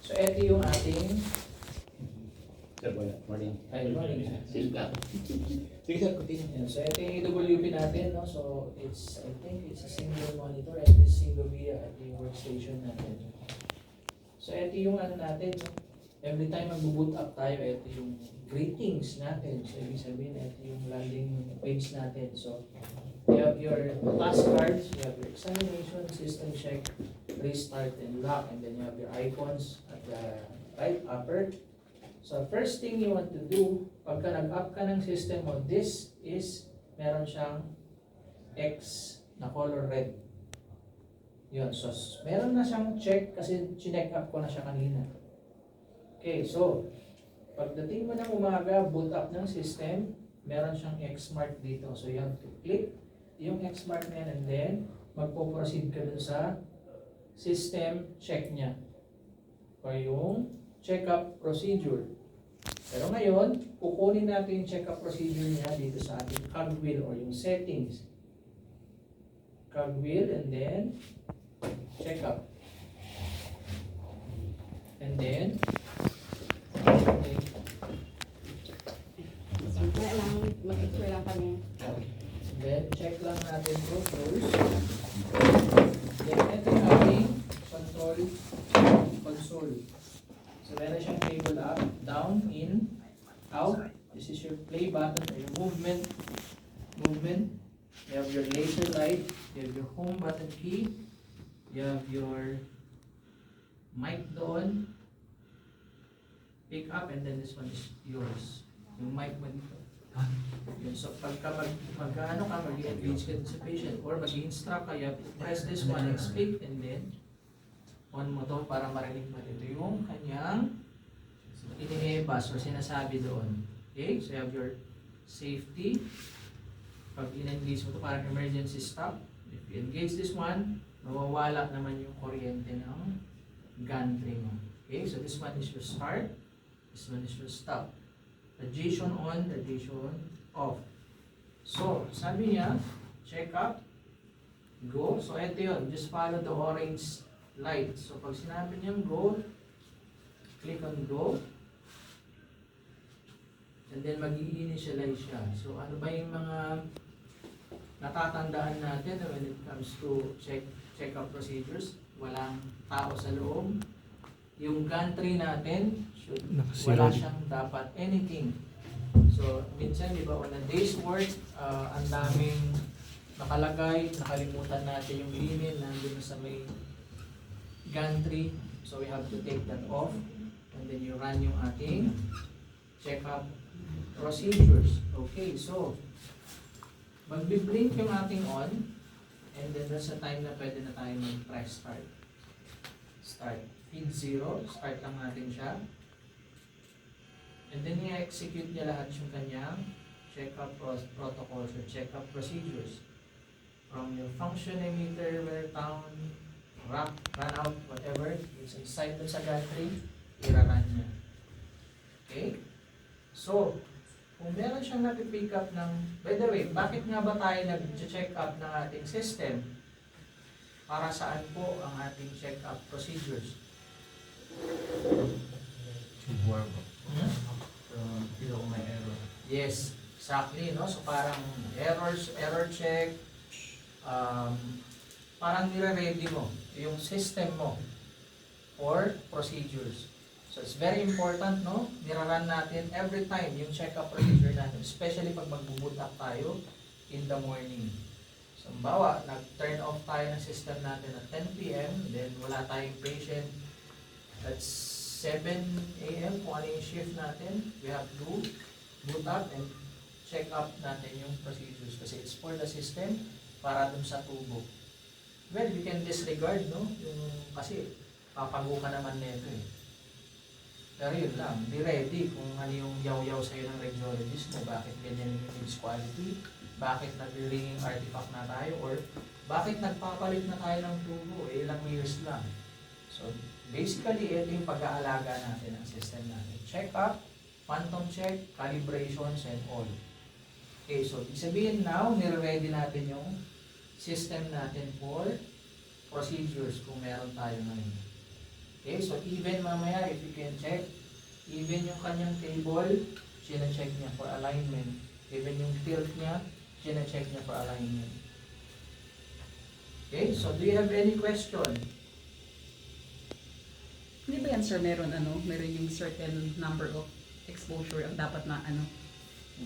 So, ito yung ating Sir, morning. ay, morning. Sige sir, continue. Yan. So, ito yung AWP natin, no? So, I think it's a single monitor and this single via at yung workstation natin. So, ito yung ano natin, no? Every time mag-boot up tayo, ito yung greetings natin. So, ibig sabihin, ito yung landing page natin. So, you have your task cards, you have your examination, system check, restart, and lock. And then you have your icons at the right upper. So, first thing you want to do, pagka nag-up ka ng system mo, this is, meron siyang X na color red. Yun, so, meron na siyang check kasi chinek up ko na siya kanina. Okay, so, pagdating mo ng umaga, boot up ng system, meron siyang X mark dito. So, you have to click yung X mark na yan and then, magpo-proceed ka dun sa system check niya. O yung check-up procedure. Pero ngayon, kukunin natin yung check-up procedure niya dito sa ating cogwheel or yung settings. Cogwheel and then check-up. And then, Wala lang, mag-explain lang kami. and then check lang natin controls. Then, ito yung ating control console. So, meron siyang table up, down, in, out. This is your play button or your movement. You have your laser light. You have your home button key. You have your mic doon. Pick up and then this one is yours. Yung mic mo dito. Yun. So, pagka mag-engage ka sa patient or mag-instruct ka, you have to press this one and speak and then on mo to para marinig mo dito yung kanyang iniebas or sinasabi doon. Okay? So you have your safety. Pag in-engage mo to parang emergency stop. If you engage this one, mawawala naman yung kuryente ng gantry mo. Okay? So this one is your start. This one is your stop. Radiation on, radiation off. So, sabi niya, check up, go. So ito yun, just follow the orange light. So pag sinabi niyang go, click on go. And then mag-i-initialize siya. So ano ba yung mga natatandaan natin when it comes to check-up procedures? Walang tao sa loob. Yung gantry natin, wala siyang dapat anything. So minsan, di ba, on a day's work, ang daming nakalagay, nakalimutan natin yung linen nandun sa may gantry, so we have to take that off and then you run yung ating check-up procedures. Okay, so magbi-blink yung ating on and then that's the time na pwede na tayo mag-press start. Start. Feed 0, start lang natin siya. And then i-execute niya lahat yung kanyang check-up protocols or check-up procedures. From your function emitter, wear down, run out, whatever, it's inside dun sa gantry, i-run niya. Okay? So, kung meron siyang napipick up ng, by the way, bakit nga ba tayo nag-check up ng ating system? Para saan po ang ating check up procedures? Hindi ako may error. Yes, exactly, no? So parang error check, parang nire-ready mo yung system mo for procedures. So it's very important, no? Niraran natin every time yung check-up procedure natin, especially pag mag-boot up tayo in the morning. So bawa, nag-turn off tayo ng system natin at 10 p.m. then wala tayong patient at 7 a.m. kung ano yung shift natin, we have to boot up and check up natin yung procedures kasi it's for the system para dun sa tubo. Well, you can disregard, no? Yung, kasi papago ka naman nito eh. Pero yun lang, be ready kung ano yung yaw-yaw sa'yo ng radiologist mo, bakit ganyan yung image quality, bakit nag-ringing artifact na tayo, or bakit nagpapalit na tayo ng tubo, eh, ilang years lang. So, basically, ito yung pag-aalaga natin ng system natin. Check up, phantom check, calibrations, and all. Okay, so, ibig sabihin now, nire-ready natin yung system natin for procedures kung meron tayo ngayon. Okay, so even mamaya, if you can check, even yung kanyang table, sina-check niya for alignment. Even yung tilt niya, sina-check niya for alignment. Okay, so do you have any question? Hindi ba yan, sir, meron yung certain number of exposure ang dapat na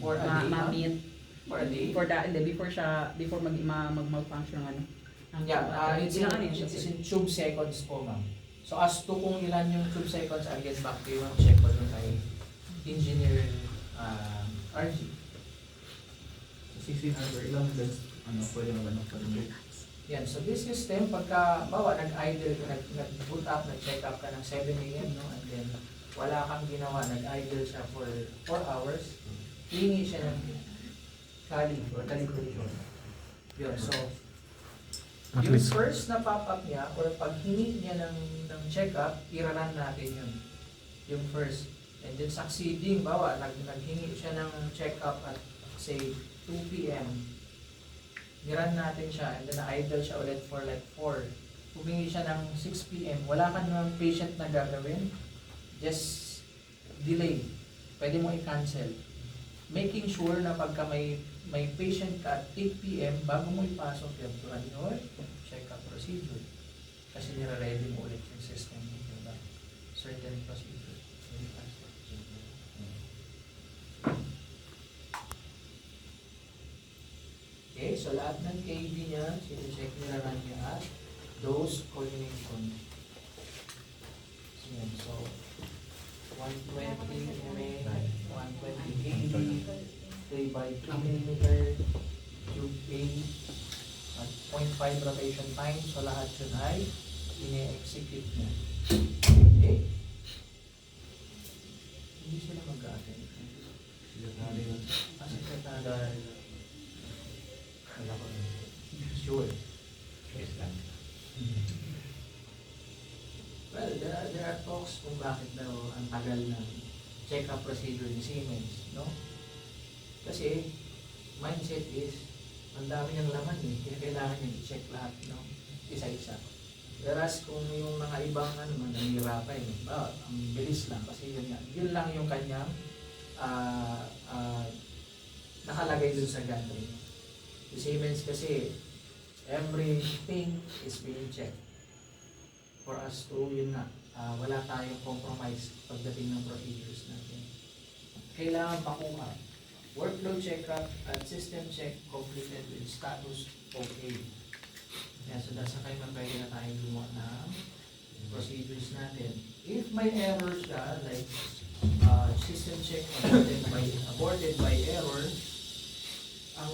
For a day? ma-meet For a day? before mag-malfunction ng ang Yeah, it's in, ilang it's in tube seconds po, ma'am. So as to kung ilan yung tube seconds, I'll get back to you and check ko dun kay Engineer RG. 1600, ilang best, pwede naman pa rin. Yan, so this system, pagka, bawa, nag-idle, nag-boot up, nag-check up ka ng 7 a.m., no? And then, wala kang ginawa, nag-idle siya for 4 hours, hingi siya ng kali or calibration. Yun, so, yung first na pop-up niya, or pag hingi niya ng check-up, iraran natin yun. Yung first. And then succeeding, bawa, naghingi siya ng check-up at, say, 2 p.m., niran natin siya, and then na-idle siya ulit for like 4. Humingi siya ng 6 p.m. Wala ka naman patient na gagawin, just delay. Pwede mo i-cancel. Making sure na pagka may patient ka at 8 p.m. bago mo ipasok yung run your check-up procedure. Kasi nire-ready mo ulit yung system mo, diba? Certain procedure. Okay, so lahat ng KB niya, sino-check nila lang niya at dose coordination. So, yan, so 120 ml, 120 KB, 3 by 2 mm, tube A, at 0.5 rotation time. So lahat yun ay ine-execute niya. Okay? Hindi sila mag-attend. Kasi secretary. Wala ko rin. Sure. Yes, lang. Well, there are talks kung bakit daw ang tagal ng check-up procedure ni Siemens, no? Kasi, mindset is, ang dami niyang laman eh, kaya kailangan niya i-check lahat, no? Isa-isa. Whereas kung yung mga ibang nanghihirapan eh, ang bilis lang kasi yun lang yung kanyang nakalagay dun sa gantry. Si Siemens kasi, everything is being checked. For us to, yun na, wala tayong compromise pagdating ng procedures natin. Kailangan pakuha. Workflow checkup at system check completed with status okay. Kaya so nasa kayo pwede na tayong gumawa ng procedures natin. If may error siya, like system check aborted by error, ang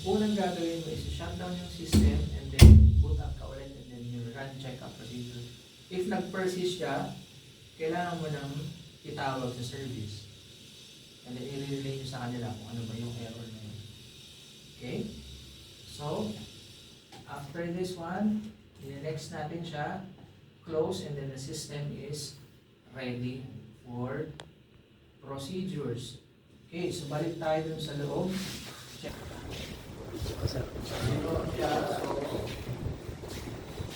unang gagawin mo is shut down yung system and then boot up ka ulit and then you run check-up procedure. If nag-persist siya, kailangan mo nang itawag sa service. And then i-relay nyo sa kanila kung ano ba yung error na yun. Okay? So, after this one, i-next natin siya, close, and then the system is ready for procedures. Okay, so balik tayo dun sa loob. Check. Ito siya, so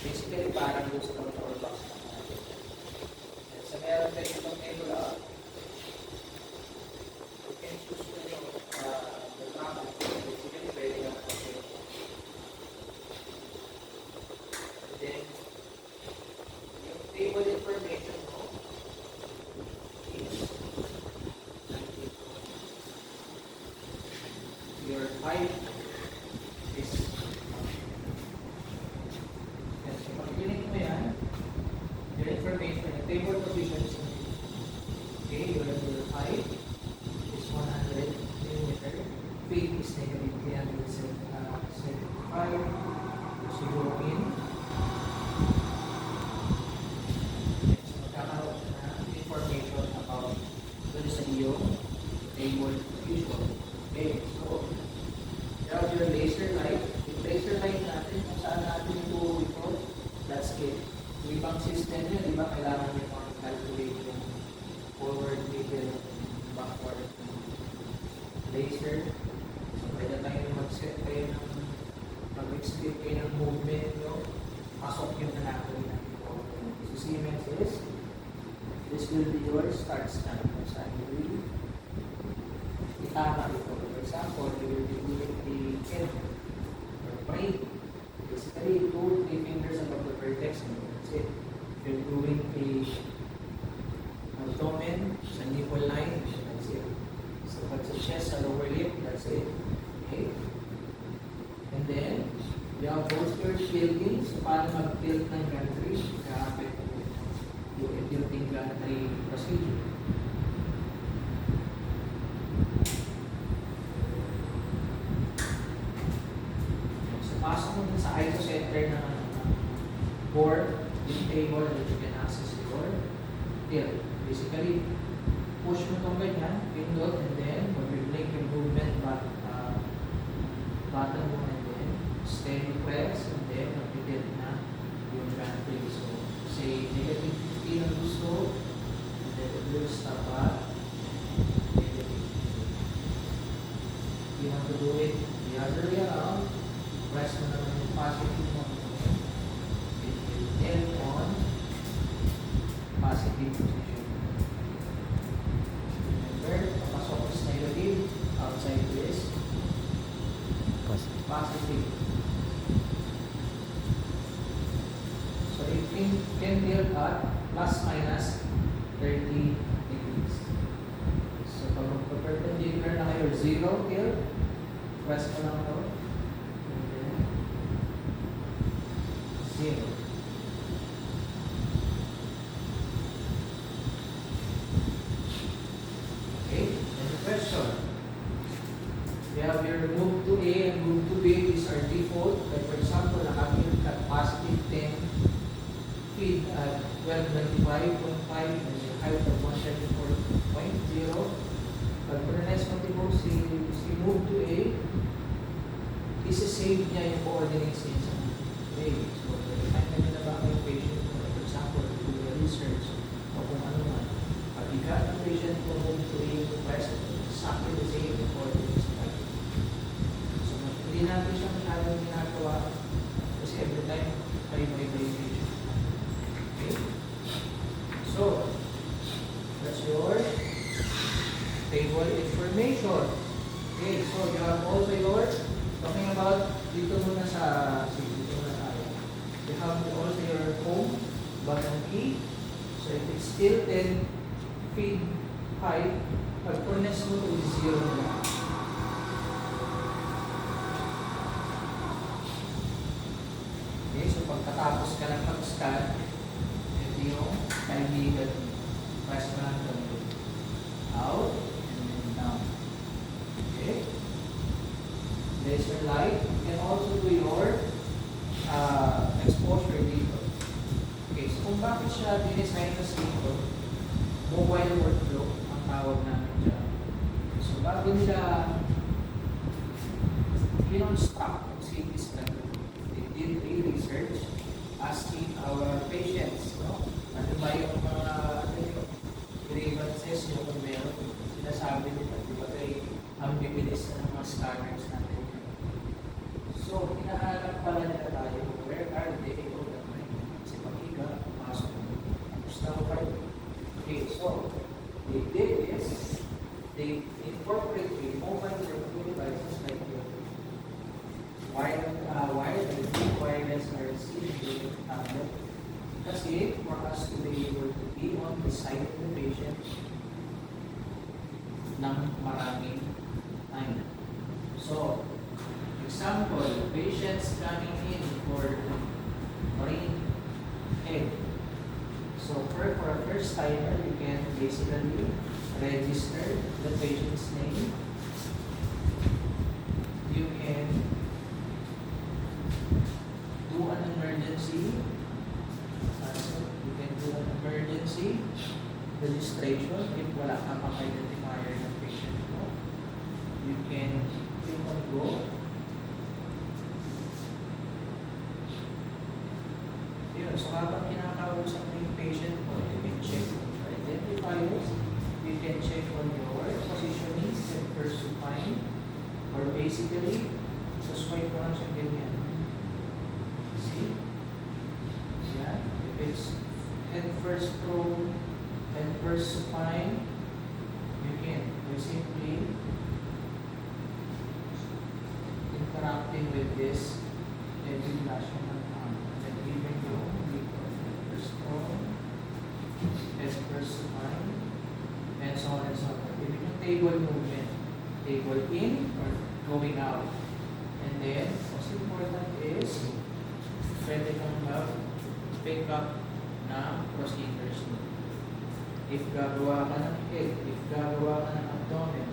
basically parang dun sa control box. And sa meron kayo itong nebula, you can choose to yung the map. Basically, pwede nga kasi. And then, yung table information mo is your height is yes, so pag pinig mo yan, your information, the table position is okay, your height is 100 millimeter, weight is negative 375, so go in. So magkakaroon siya ng information about dun sa iyong table position. Okay, so you have your laser light. Yung laser light natin, kung saan natin ito ito, that's it. Yung ibang system nyo, di ba, kailangan nyo calculate yung forward, middle, backward, laser. So, pwede tayo mag-set kayo ng mag-explain kayo ng movement nyo, pasok yung na natin natin. So, Siemens is This will be your start scan. So you will itama ito. For example, you will be doing the head or brain. Basically, 2-3 fingers above the vertex. And that's it. If you're doing the abdomen, sa nipple line, that's it. So what's the chest, sa lower lip, that's it. Okay? And then, you have posterior tilting. So paano mag-tilt ng gantry? Kaya yung tilting gantry procedure. So pasok mo dun sa isocenter na board, yung table that you can access your tilt. Basically, push mo itong ganyan, pindot, and then mag-blink yung movement button mo, and then steady press, and then mag-tilt na yung gantry. So, say negative 15 ang gusto, and then it will stop at negative 15. You have to do it the other way around. Press mo naman yung positive mo. It will end on positive position. Remember, papasok is negative, outside is positive. So it can tilt at plus minus 30 degrees. So pag magpa-perpendicular na kayo, 0 tilt, press mo lang ito. And then 0. Okay, and the question. We have your move to A and move to B. These are default. Like for example, nakapit at positive 10 feet at 1295.5 and your height of 134.0. Pag for the next multiple, si move to A, isa-save niya yung coordinates niya sa A. So, every time na ginaba yung patient, for example, do the research o kung ano man, pag ika ng patient ko move to A, press exactly the same coordinates niya. So, hindi natin siya masyadong ginagawa kasi every time may patient. Okay? So, that's your table information. Okay, so you have also your, talking about dito muna sa tayo. You have also your home button key. So if it's still 10 feet high, pag furnace mo to is 0 na. Okay, so pagkatapos ka ng pag-scan, ito yung kaibigan. Press mo lang ito. Out and then down. Okay? Laser light. You can also do your exposure dito. Okay, so kung bakit siya dinesign na dito, mobile workflow ang tawag namin dyan. So bago nila kinonstruct ang CT scan, they did a research asking our patients, no? Ano ba yung mga grievances yung kung meron? Sinasabi nila, di ba kayo ang bibilis na ng mga scanners natin. So, hinahanap pala nila tayo, where are they able to find? Kasi pag-higa, pumasok mo. Gusto ko kayo. Okay, so, they did this. They incorporate mobile workflow devices like your wireless RC tablet. Kasi for us to be able to be on the side of the patient ng maraming time. So, example, patients coming in for brain head. So, for a first timer, you can basically register the patient's name. You can do an emergency. So you can do an emergency registration if wala kang identifier ng patient mo. You can click on go. Yun, so habang kinakausap mo yung patient mo, you can check your identifiers. You can check on your positioning, set first to find, or basically, so swipe mo lang siya ganyan. See? Yan. If it's head first prone, head first supine, you can by simply interacting with this, then you flash on an arm. Then even though we first first supine, and so on and so on. Even yung table movement, table in or going out. And then, most important is, pwede kang pick up na procedures mo. If gagawa ka ng head, if gagawa ka ng abdomen,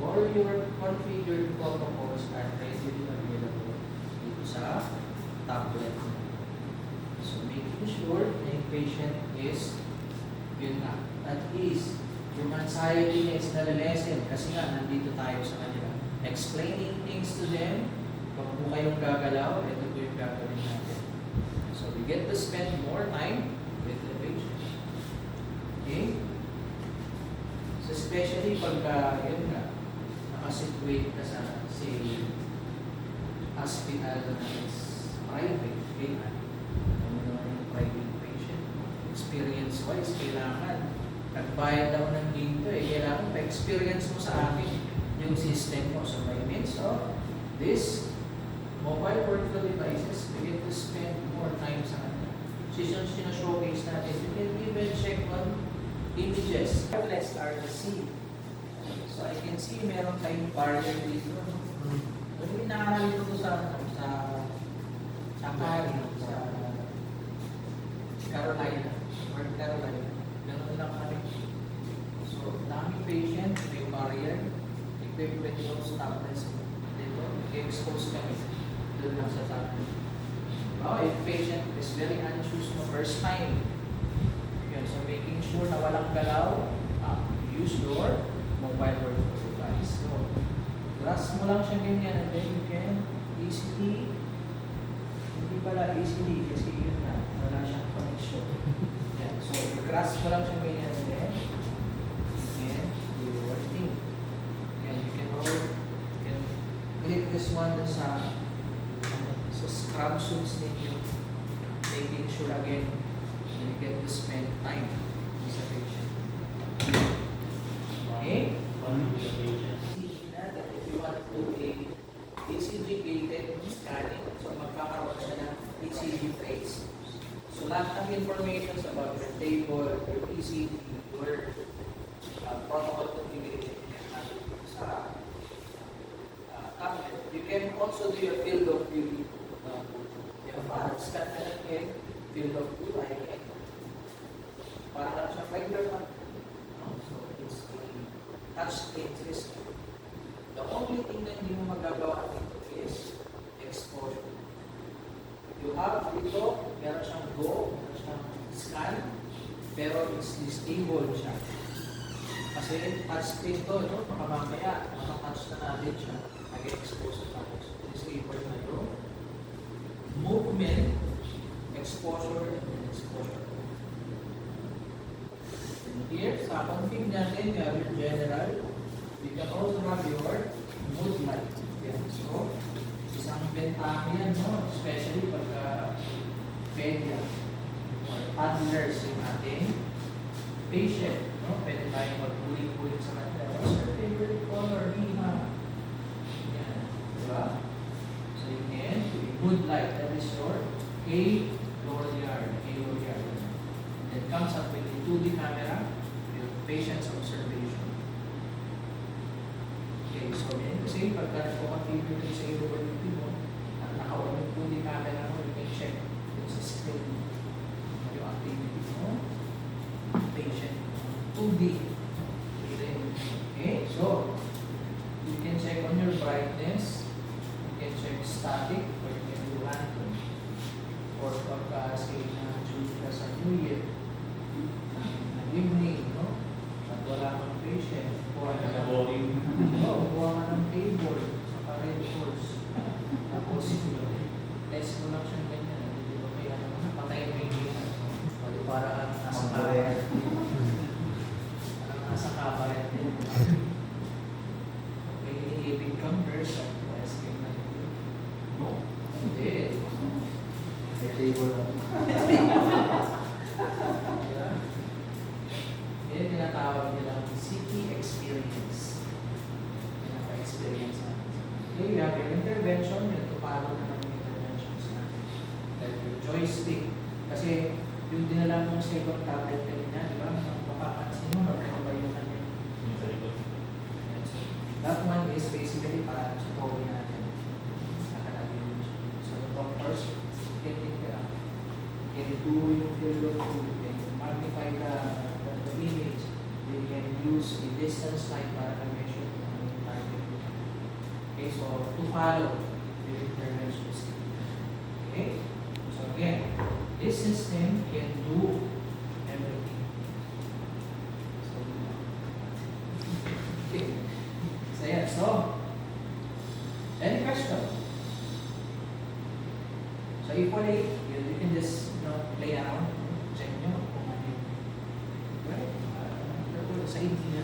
all your configured protocols are readily available dito sa tablet mo. So making sure na yung patient is, yun nga, at ease. Yung anxiety niya is nalilesen kasi nga nandito tayo sa kanila. Explaining things to them, kung po kayong gagalaw, ito po yung gagawin natin. So we get to spend more time with the patient. Okay? So especially pagka, yun nga, nakasituate ka sa, say, hospital na is private, okay? Ano naman yung private patient? Experience-wise, kailangan. Nagbayad ako ng dito kailangan pa-experience mo sa akin yung system mo. So by means of this mobile portable devices, we get to spend more time sa kanila. Sinashowcase natin, you can even check on images. Less RC. So I can see meron tayong barrier dito. Pero inaaral ko sa Carolina. North Carolina. Ganun lang kami. So, daming patient, may barrier, equipment yung stopless. Dito, expose kami. Doon lang sa tablet. If patient is very anxious no first time, yun, so making sure na walang galaw, use your mobile workflow device. So, grasp mo lang siya ganyan and then you can easily, hindi pala easily kasi yun na, wala siyang connection. Yan. So, grasp mo lang siya ganyan and then do your thing. Yan, you can click this one dun sa scrub suits ninyo, making sure again you get to spend time with the patient. Okay? If you want to do a ECG-gated scanning, so magkakaroon siya ng ECG trace. So lahat ng information about your table, your ECG, your protocol configuration sa tablet. You can also do your field of view. Scan ka lang field of view, para lang siya regular one. So it's a touchscreen system. The only thing na hindi mo magagawa dito is exposure. You have dito, meron siyang go, meron siyang scan, pero it's stable siya. Kasi touchscreen to, no? Baka mamaya, makatouch na natin siya, nag-expose sa tapos. Disable na yun. Movement, exposure, and exposure. And here, sa config natin, you have your general. You can also have your mood light. Yan. So, isang bentahe yan, no? Especially pagka pedya or toddlers yung ating patient. No? Pwede tayong magpuling-puling sa kanila. What's your favorite color, Mima? Yan. Diba? So you can, mood light. That is your A lower yard. And then comes up with a 2D camera, your patient's observation. Okay, so yan kasi pagka nagpo-configure sa AWP mo, naka-on yung 2D camera mo, you can check yung sa screen yung activity mo, patient, 2D. Okay, so you can check on your brightness, you can check static, or you can do random. Or pagka say na choose ka sa New Year, na evening, no? At wala kang patient, kuha ka ng kuha ka ng table, sa red horse. Tapos, test mo lang siyang ganyan. Hindi ba kaya naman, patay mo yung ganyan. O para kang nasa kabaret. Parang nasa kabaret din. May iniibig kang person, test ka na yun. No? Hindi. May table lang. Yeah. tinatawag nilang city experience. Yan ang pa-experience natin. Okay, you have your intervention, yung tupalo na ng interventions natin. Like your joystick. Kasi yung dinala mong second tablet kanina, di ba? Ang mapapansin mo, magkano ba yung kanya? Yung sa likod. Yan. So, that one is basically para sa towing natin. Nakalagay yun siya. So, the doctors, can take it out. Can do yung field of view, can magnify the image, they can use a distance line para na-measure kung ano yung target. Okay, so to follow the intervention system. Okay, so again, this system can do everything. So, okay. So yeah, so any question? So equally, you can just play around, check nyo kung ano yung right? Sa inyo